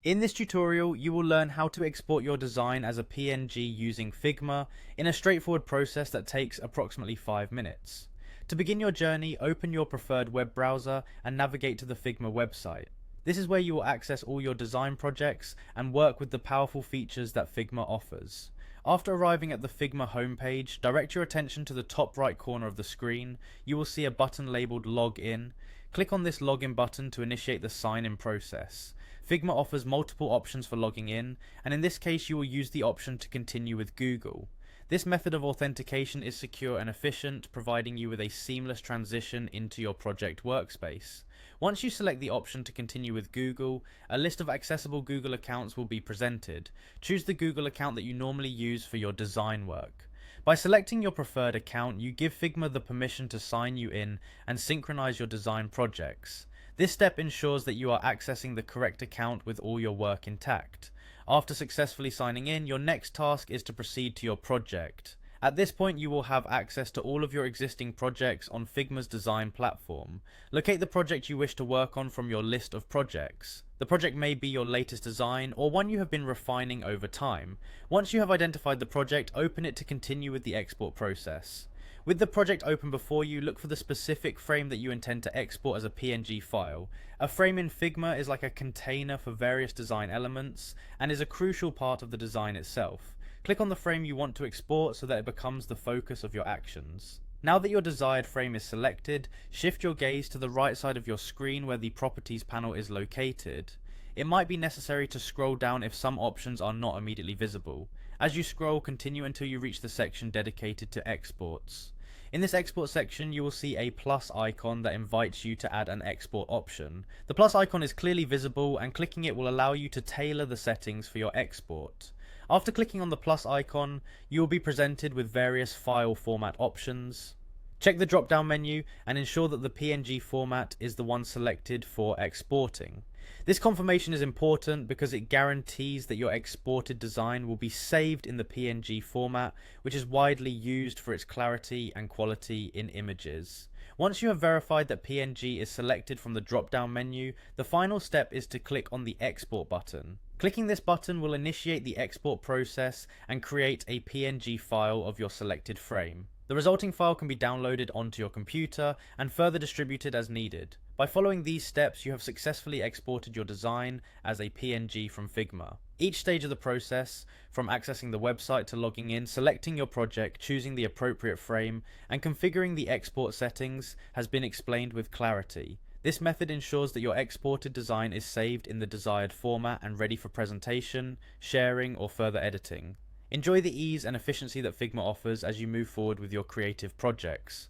In this tutorial, you will learn how to export your design as a PNG using Figma in a straightforward process that takes approximately 5 minutes. To begin your journey, open your preferred web browser and navigate to the Figma website. This is where you will access all your design projects and work with the powerful features that Figma offers. After arriving at the Figma homepage, direct your attention to the top right corner of the screen. You will see a button labeled Login. Click on this login button to initiate the sign-in process. Figma offers multiple options for logging in, and in this case you will use the option to continue with Google. This method of authentication is secure and efficient, providing you with a seamless transition into your project workspace. Once you select the option to continue with Google, a list of accessible Google accounts will be presented. Choose the Google account that you normally use for your design work. By selecting your preferred account, you give Figma the permission to sign you in and synchronize your design projects. This step ensures that you are accessing the correct account with all your work intact. After successfully signing in, your next task is to proceed to your project. At this point, you will have access to all of your existing projects on Figma's design platform. Locate the project you wish to work on from your list of projects. The project may be your latest design or one you have been refining over time. Once you have identified the project, open it to continue with the export process. With the project open before you, look for the specific frame that you intend to export as a PNG file. A frame in Figma is like a container for various design elements and is a crucial part of the design itself. Click on the frame you want to export so that it becomes the focus of your actions. Now that your desired frame is selected, shift your gaze to the right side of your screen where the Properties panel is located. It might be necessary to scroll down if some options are not immediately visible. As you scroll, continue until you reach the section dedicated to exports. In this export section, you will see a plus icon that invites you to add an export option. The plus icon is clearly visible, and clicking it will allow you to tailor the settings for your export. After clicking on the plus icon, you will be presented with various file format options. Check the drop down menu and ensure that the PNG format is the one selected for exporting. This confirmation is important because it guarantees that your exported design will be saved in the PNG format, which is widely used for its clarity and quality in images. Once you have verified that PNG is selected from the drop down menu, the final step is to click on the export button. Clicking this button will initiate the export process and create a PNG file of your selected frame. The resulting file can be downloaded onto your computer and further distributed as needed. By following these steps, you have successfully exported your design as a PNG from Figma. Each stage of the process, from accessing the website to logging in, selecting your project, choosing the appropriate frame, and configuring the export settings, has been explained with clarity. This method ensures that your exported design is saved in the desired format and ready for presentation, sharing, or further editing. Enjoy the ease and efficiency that Figma offers as you move forward with your creative projects.